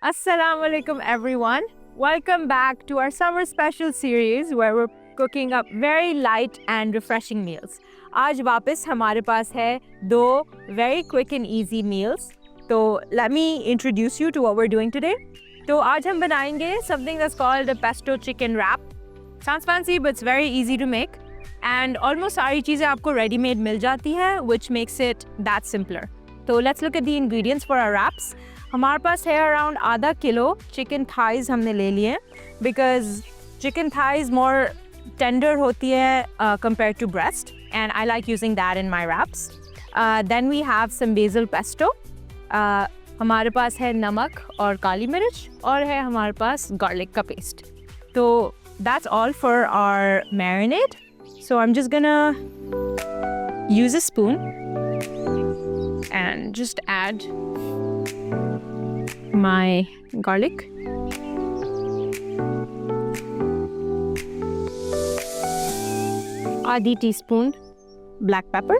Assalamu alaikum everyone. Welcome back to our summer special series where we're cooking up very light and refreshing meals. आज वापस हमारे पास है दो very quick and easy meals. तो let me introduce you to what we're doing today. तो आज हम बनाएंगे something that's called a pesto chicken wrap. Sounds fancy but it's very easy to make. And almost सारी चीज़ें आपको ready made मिल जाती हैं which makes it that simpler. तो let's look at the ingredients for our wraps. हमारे पास है around आधा किलो चिकन थाइज़ हमने ले लिए because chicken thighs more tender होती है compare to breast and I like using that in my wraps. Then we have some basil pesto. हमारे पास है नमक और काली मिर्च और है हमारे पास गार्लिक का पेस्ट. तो that's all for our marinade. So I am just gonna use a spoon and just add my garlic, आधी टीस्पून black pepper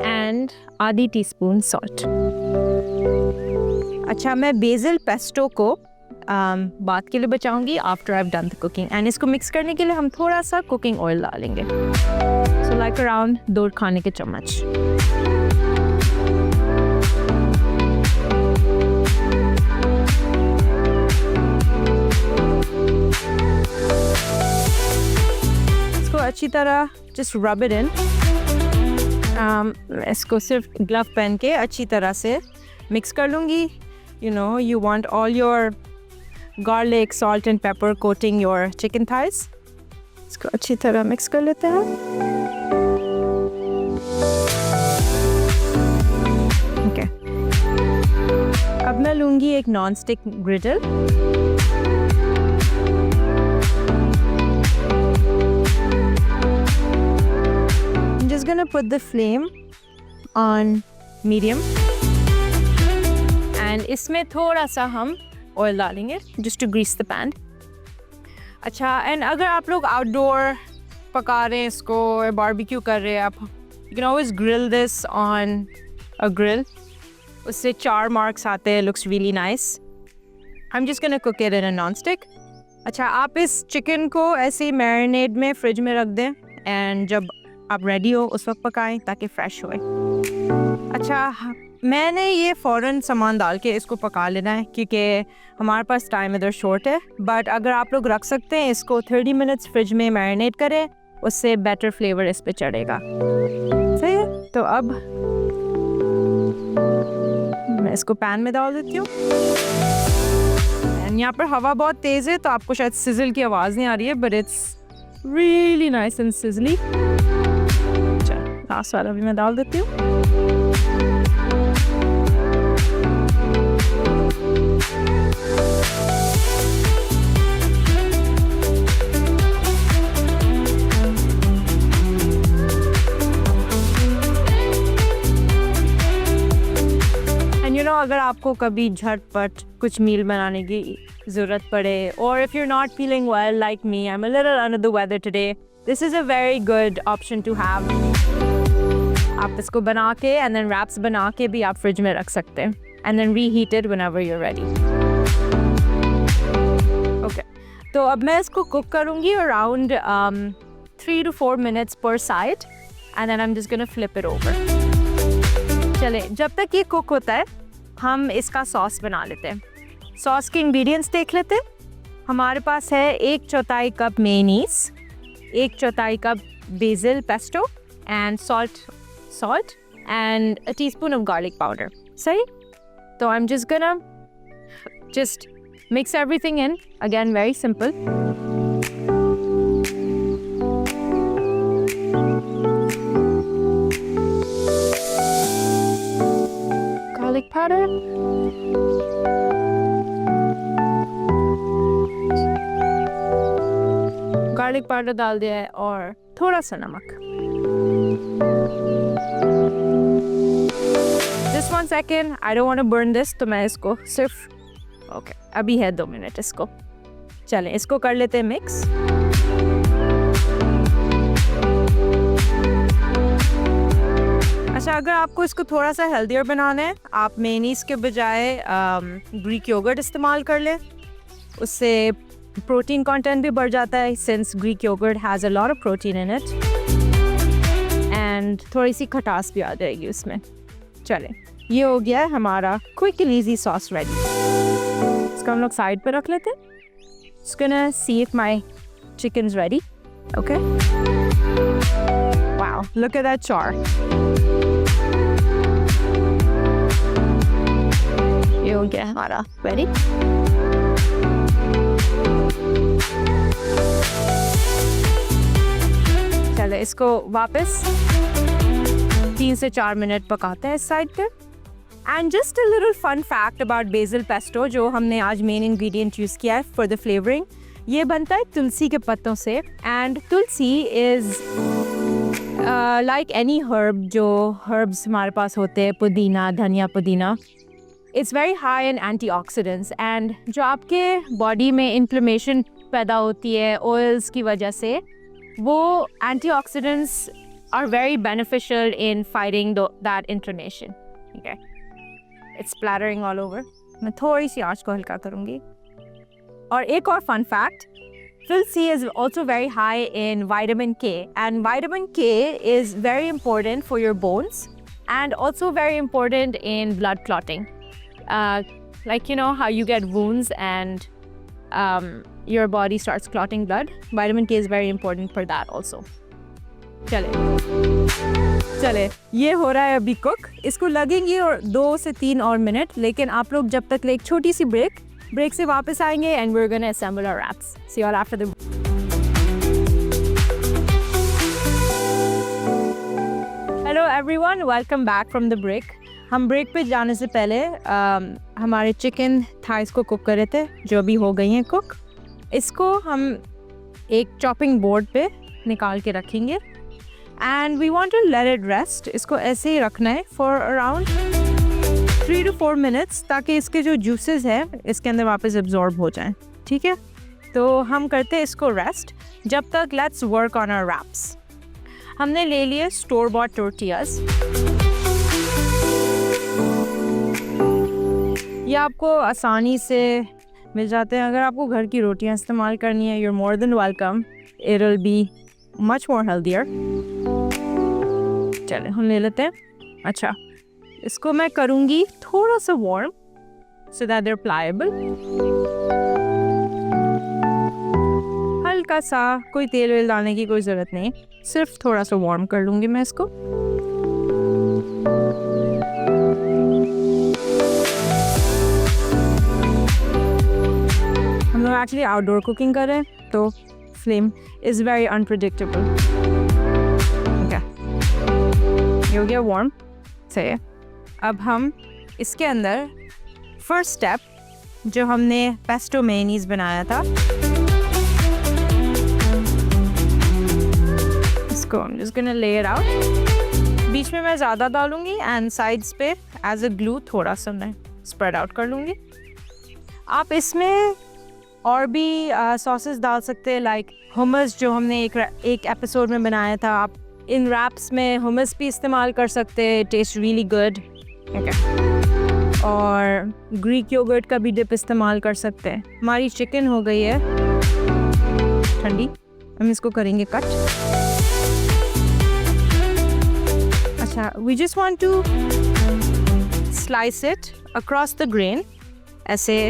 and आधी टीस्पून salt. अच्छा, मैं बेसिल पेस्टो को बाद के लिए बचाऊंगी after I have done the cooking. And इसको मिक्स करने के लिए हम थोड़ा सा कुकिंग ऑयल डालेंगे. सो लाइक अराउंड 2 खाने के चम्मच. अच्छी तरह जस्ट रब इट इन. इसको सिर्फ ग्लव पहन के अच्छी तरह से मिक्स कर लूँगी. You know you want all your garlic salt and paper coating your chicken thighs. इसको अच्छी तरह मिक्स कर लेते हैं. ओके, अब मैं लूँगी एक non stick ग्रिडल. Gonna put the flame on medium and इसमें थोड़ा सा हम ऑयल डालेंगे just to grease the pan. अच्छा, and अगर आप लोग outdoor पका रहे हैं इसको barbecue कर रहे हैं आप, you can always grill this on a grill. उससे 4 marks आते हैं, looks really nice. I'm just gonna cook it in a non-stick. अच्छा, आप इस चिकन को ऐसे मैरिनेड में फ्रिज में रख दें एंड जब आप रेडी हो उस वक्त पकाएं ताकि फ्रेश होए. अच्छा, मैंने ये फ़ौरन सामान डाल के इसको पका लेना है क्योंकि हमारे पास टाइम इधर शॉर्ट है. बट अगर आप लोग रख सकते हैं इसको 30 मिनट्स फ्रिज में मैरिनेट करें, उससे बेटर फ्लेवर इस पे चढ़ेगा. सही है. तो अब मैं इसको पैन में डाल देती हूँ. यहाँ पर हवा बहुत तेज़ है तो आपको शायद सिजल की आवाज़ नहीं आ रही है but it's really nice and sizzly. Last वाला भी मैं डाल देती हूँ. एंड यू नो अगर आपको कभी झटपट कुछ मील बनाने की ज़रूरत पड़े और if you are not feeling well like me, I am a little under the weather today, this is a very good option to have. आप इसको बना के एंड देन रैप्स बना के भी आप फ्रिज में रख सकते हैं and then reheat it whenever you are ready. Okay, तो अब मैं इसको कुक करूँगी अराउंड 3 to 4 मिनट्स पर side and then I am just gonna flip it over. चले, जब तक ये कुक होता है हम इसका सॉस बना लेते हैं. सॉस के इंग्रेडिएंट्स देख लेते हैं. हमारे पास है 1/4 cup mayonnaise, 1/4 cup BECIL pesto and salt and a teaspoon of garlic powder. Sahi? So I'm just gonna mix everything in. Again, very simple. Garlic powder. Garlic powder डाल दिया है और थोड़ा सा नमक. Just 1 second, I don't want to burn this, तो मैं इसको सिर्फ ओके अभी है 2 मिनट. इसको चलें इसको कर लेते हैं मिक्स. अच्छा, अगर आपको इसको थोड़ा सा हेल्दियर बनाना है, आप मेयोनीज के बजाय ग्रीक योगर्ट इस्तेमाल कर लें। उससे प्रोटीन कंटेंट भी बढ़ जाता है, since Greek yogurt has a lot of protein in it, and थोड़ी सी खटास भी आ जाएगी उसमें। चलें, ये हो गया है हमारा quick and easy sauce ready. इसको हम लोग साइड पे रख लेते हैं। Just gonna see if my chicken's ready. Okay. Wow, look at that char. ये हो गया हमारा ready. चलो इसको वापस 3 से 4 मिनट पकाते हैं इस साइड पे। And just a little fun fact about basil pesto, जो हमने आज मेन इंग्रेडिएंट यूज़ किया है for the flavoring, ये बनता है तुलसी के पत्तों से। And Tulsi is like any herb, जो herbs हमारे पास होते हैं, पुदीना, धनिया, पुदीना, it's very high in antioxidants, and जो आपके बॉडी में इन्फ्लेमेशन पैदा होती है ऑयल्स की वजह से, वो antioxidants are very beneficial in fighting that inflammation. Okay. It's splattering all over. मैं थोड़ी सी आँच को हल्का करूँगी। और एक और fun fact, Tulsi is also very high in vitamin K, and vitamin K is very important for your bones and also very important in blood clotting. Like, you know how you get wounds and your body starts clotting blood? Vitamin K is very important for that also. चले ये हो रहा है अभी cook. इसको लगेंगे और 2 से 3 और मिनट, लेकिन आप लोग जब तक एक छोटी सी ब्रेक से वापस आएंगे and we are gonna assemble our wraps. See you all after the. Hello everyone, welcome back from the break. हम ब्रेक पे जाने से पहले हमारे चिकन थाइस को कुक कर रहे थे, जो अभी हो गई हैं कुक। इसको हम एक चॉपिंग बोर्ड पे निकाल के रखेंगे and we want to let it rest. इसको ऐसे ही रखना है for around 3 to 4 minutes, ताकि इसके जो juices हैं इसके अंदर वापस absorb हो जाएं। ठीक है, तो हम करते हैं इसको रेस्ट। जब तक let's work on our wraps। हमने ले लिए store bought tortillas। ये आपको आसानी से मिल जाते हैं। अगर आपको घर की रोटियां इस्तेमाल करनी है, you're more than welcome. It'll be much more healthier. चले हम ले लेते हैं। अच्छा, इसको मैं करूँगी थोड़ा सा warm so that they're pliable. हल्का सा, कोई तेल वेल डालने की कोई ज़रूरत नहीं, सिर्फ थोड़ा सा warm कर लूँगी मैं इसको। हम लोग एक्चुअली आउटडोर कुकिंग कर रहे हैं, तो flame is very unpredictable. Okay. ये हो गया warm। सही है। अब हम इसके अंदर फर्स्ट स्टेप, जो हमने पेस्टो मेयोनीज बनाया था, इसको I'm just gonna lay it out। बीच में मैं ज़्यादा डालूंगी एंड साइड्स पे एज अ ग्लू थोड़ा सा मैं स्प्रेड आउट कर लूँगी। आप इसमें और भी सॉसेस डाल सकते हैं, लाइक hummus जो हमने एक एपिसोड में बनाया था। आप इन रैप्स में hummus भी इस्तेमाल कर सकते हैं, टेस्ट रियली गुड। और ग्रीक योगर्ट का भी डिप इस्तेमाल कर सकते हैं। हमारी चिकन हो गई है ठंडी, हम इसको करेंगे कट। अच्छा, we just want to slice it across the grain, ऐसे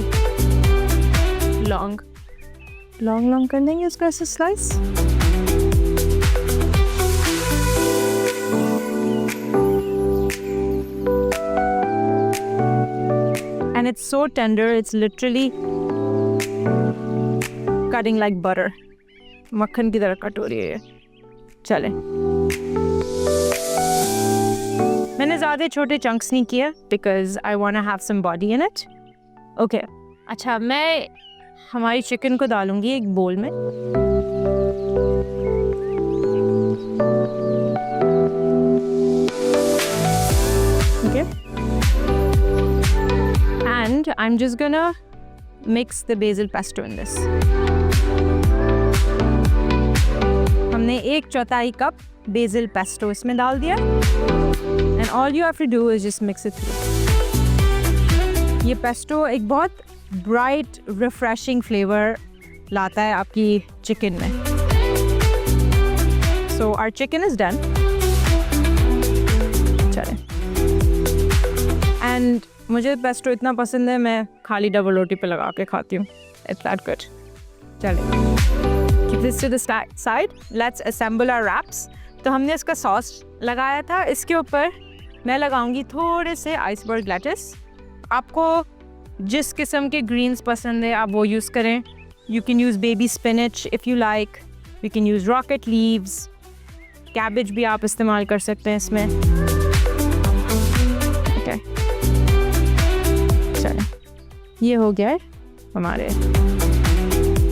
लॉन्ग कर देंगे उसको ऐसे slice. And it's so tender, it's literally cutting like butter. मक्खन की तरह कट हो रही है। चले, मैंने ज़्यादा छोटे चंक्स नहीं किए because I wanna have some body in it. Okay. अच्छा, मैं हमारी चिकन को डालूंगी एक बोल में। Okay. And I'm just gonna mix the basil pesto in this. हमने 1/4 कप basil pesto इसमें डाल दिया। And and all you have to do is just mix it through. ये पेस्टो एक बहुत ब्राइट रिफ्रेशिंग फ्लेवर लाता है आपकी चिकन में. So our chicken is done. चलें. And मुझे पेस्टो इतना पसंद है, मैं खाली डबल रोटी पे लगा के खाती हूँ. It's that good. चलें. Keep this to the side. Let's assemble our wraps. तो हमने इसका सॉस लगाया था. इसके ऊपर मैं लगाऊंगी थोड़े से आइसबर्ग लेटस. आपको जिस किस्म के ग्रीन्स पसंद है आप वो यूज़ करें. You can use baby spinach if you like. You can use rocket leaves. Cabbage भी आप इस्तेमाल कर सकते हैं इसमें. Okay. चलें. ये हो गया है हमारे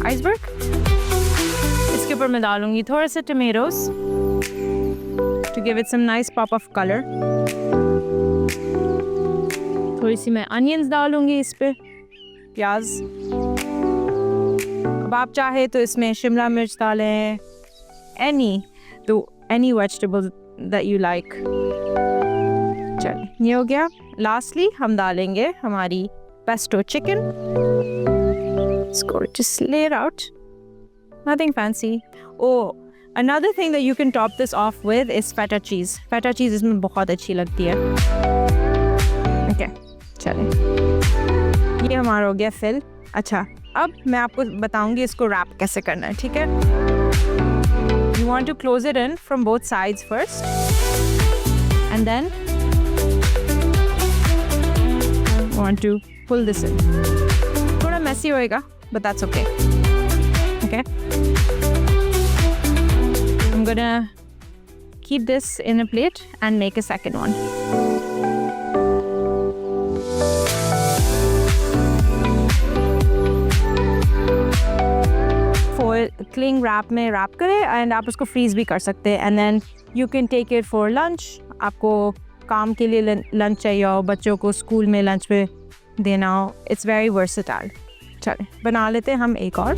आइसबर्ग. इसके ऊपर मैं डालूंगी थोड़े से tomatoes to give it some nice pop of color. थोड़ी सी मैं अनियंस डालूंगी इस पे, प्याज. अब आप चाहे तो इसमें शिमला मिर्च डालें, any vegetable that you like. चलिए ये हो गया. Lastly हम डालेंगे हमारी pesto chicken. Just lay it out. Nothing fancy. Oh, another thing that you can top this off with is feta cheese. Feta cheese इसमें बहुत अच्छी लगती है. Okay, चलिए ये हमारा हो गया फिल. अच्छा, अब मैं आपको बताऊंगी इसको रैप कैसे करना है. ठीक है. You want to close it in from both sides first, and then you want to pull this in. थोड़ा messy होएगा, but that's okay. Okay. I'm gonna keep this in a plate and make a second one. Cling wrap में wrap करें and आप उसको freeze भी कर सकते हैं. And then you can take it for lunch. आपको काम के लिए लंच चाहिए हो, बच्चों को स्कूल में लंच पे देना हो. It's very versatile. चलें बना लेते हैं हम एक और.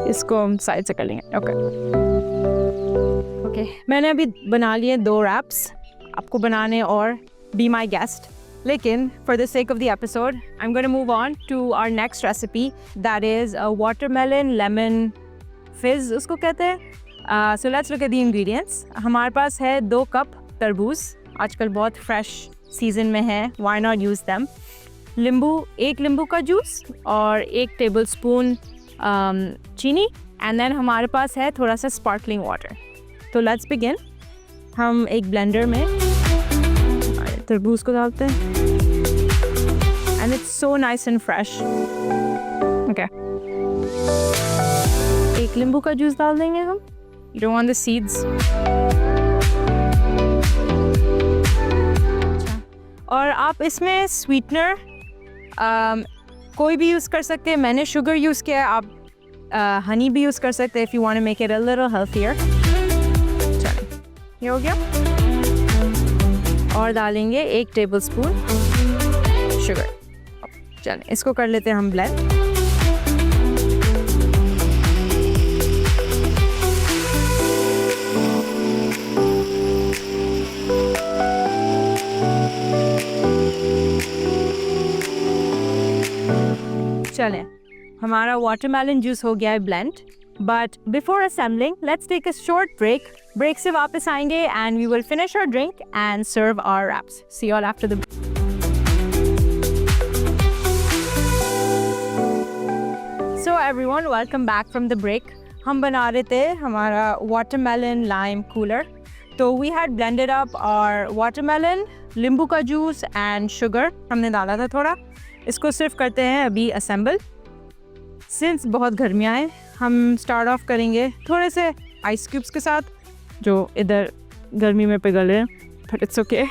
इसको हम साइड से कर लेंगे. ओके मैंने अभी बना लिए 2 रैप्स. आपको बनाने और बी माई गेस्ट. लेकिन for the sake of the episode I am going to move on to our next recipe that is watermelon lemon fizz उसको कहते हैं. So let's look at the ingredients. हमारे पास है 2 कप तरबूज. आजकल बहुत फ्रेश सीजन में है. Why not use them. एक नींबू का जूस और 1 टेबल स्पून चीनी. एंड देन हमारे पास है थोड़ा सा स्पार्कलिंग वाटर. तो लेट्स बिगिन. हम एक ब्लेंडर में तरबूज को डालते हैं and it's so nice and fresh. Okay 1 नींबू का जूस डाल देंगे हम. You don't want the seeds. और आप इसमें स्वीटनर कोई भी यूज़ कर सकते हैं. मैंने शुगर यूज़ किया है. आप हनी भी यूज़ कर सकते हैं if you want to make it a little healthier. चलिए ये हो गया. और डालेंगे 1 टेबल स्पून शुगर. चलिए इसको कर लेते हैं हम ब्लेंड. चलें हमारा वाटरमेलन जूस हो गया है blend. But before assembling let's take a short break. Break से वापस आएंगे and we will finish our drink and serve our wraps. See you all after the. So everyone welcome back from the break. हम बना रहे थे हमारा watermelon lime cooler. तो we had blended up और वाटरमेलन, नींबू का जूस एंड शुगर हमने डाला था थोड़ा. इसको सिर्फ करते हैं अभी असेंबल. सिंस बहुत गर्मियाँ हैं हम स्टार्ट ऑफ करेंगे थोड़े से आइस क्यूब्स के साथ जो इधर गर्मी में पिघल रहे हैं, but it's okay.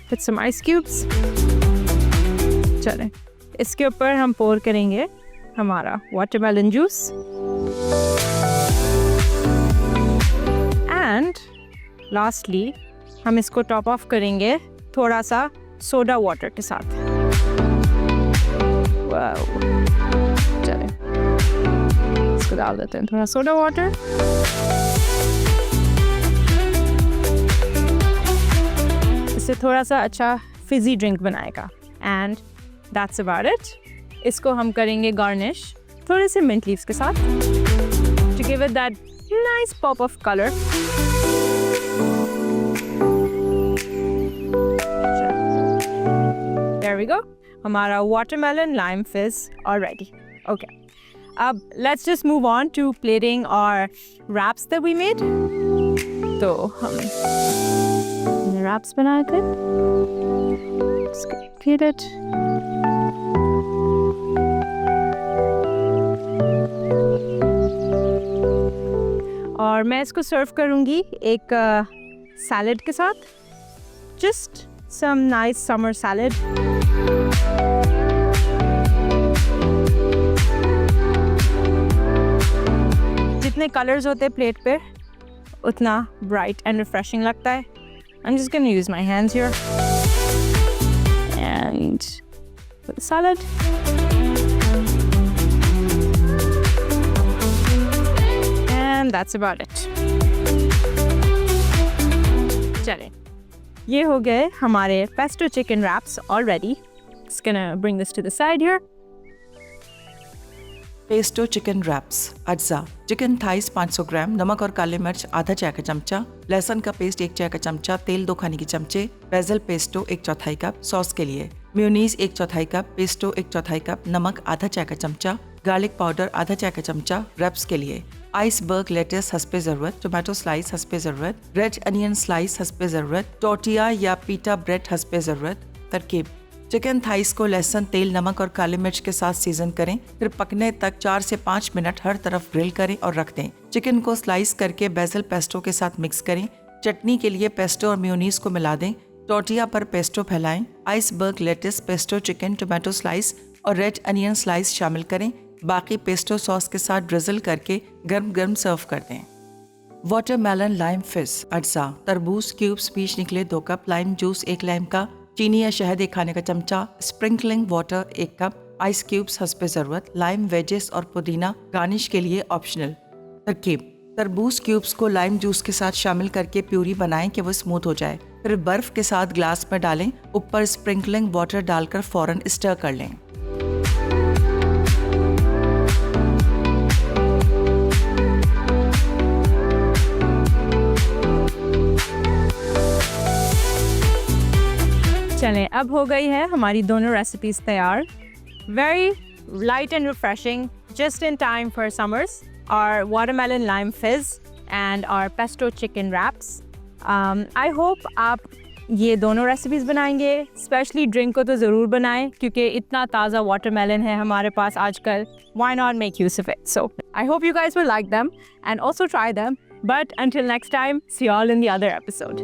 Put some ice cubes। चलें, इसके ऊपर हम पोर करेंगे हमारा वाटरमेलन जूस एंड लास्टली हम इसको टॉप ऑफ करेंगे थोड़ा सा सोडा वाटर के साथ। वाओ, चलें इसको डाल देते हैं थोड़ा सोडा वाटर। इससे थोड़ा सा अच्छा फिजी ड्रिंक बनाएगा एंड दैट्स अबाउट इट। इसको हम करेंगे गार्निश थोड़े से मिंट लीव्स के साथ to give it that nice pop of colour. There we go, हमारा watermelon lime fizz already okay. अब let's just move on to plating और रैप्स दैट वी मेड। तो हम रैप्स बना कर और मैं इसको सर्व करूंगी एक सैलेड के साथ, just some nice summer salad. जितने कलर्स होते हैं प्लेट पे उतना ब्राइट एंड रिफ्रेशिंग लगता है। I'm just going to use my hands here and put the salad. And that's about it. चलें, ये हो गए हमारे pesto chicken wraps already. Just gonna bring this to the side here. Pesto chicken raps. अज्जा: chicken thighs 500 ग्राम, नमक और काली मिर्च आधा चाय का चमचा, लहसुन का पेस्ट 1 चाय का चमचा, तेल 2 खाने के चमचे, बेसल पेस्टो 1/4 कप, सॉस के लिए मेयोनीज 1/4 कप, पेस्टो 1/4 कप, नमक आधा चाय का चमचा, गार्लिक पाउडर आधा चाय का चमचा। रैप्स के लिए आइसबर्ग लेटस हस्बे ज़रूरत, टोमेटो स्लाइस हस्बे ज़रूरत, रेड अनियन स्लाइस हस्बे ज़रूरत, टोर्टिया या पीटा ब्रेड हस्बे ज़रूरत। तरकीब: चिकन थाइस को लहसुन, तेल, नमक और काली मिर्च के साथ सीजन करें, फिर पकने तक 4 से 5 मिनट हर तरफ ग्रिल करें और रख दें। चिकन को स्लाइस करके बेसल पेस्टो के साथ मिक्स करें। चटनी के लिए पेस्टो और मेयोनीज को मिला दें। टोर्टिया पर पेस्टो फैलाएं। Iceberg lettuce, pesto chicken, tomato slice और रेड अनियन स्लाइस शामिल करें। बाकी पेस्टो सॉस के साथ ड्रिजल करके गर्म गर्म सर्व कर दें। वाटरमेलन लाइम फिज। अज्जा: तरबूज क्यूब्स बीच निकले 2 कप, लाइम जूस 1 लाइम का, चीनी या शहद 1 खाने का चमचा, sprinkling water 1 cup, ice cubes हस्बे ज़रूरत, लाइम वेजेस और पुदीना गार्निश के लिए ऑप्शनल। तरकीब: तरबूज क्यूब्स को लाइम जूस के साथ शामिल करके प्यूरी बनाएं कि वो स्मूथ हो जाए, फिर बर्फ के साथ ग्लास में डालें। ऊपर स्प्रिंकलिंग वाटर डालकर फौरन स्टर कर लें। चलें, अब हो गई है हमारी दोनों रेसिपीज तैयार। Very light and refreshing, just in time for summers. और वाटरमेलन लाइम फिज एंड और pesto chicken raps. I hope आप ये दोनों रेसिपीज़ बनाएंगे। स्पेशली ड्रिंक को तो ज़रूर बनाएं क्योंकि इतना ताज़ा वाटरमेलन है हमारे पास आजकल। Why not make use of it? So I hope you guys will like them and also try them. But until next time, see you all in the other episode.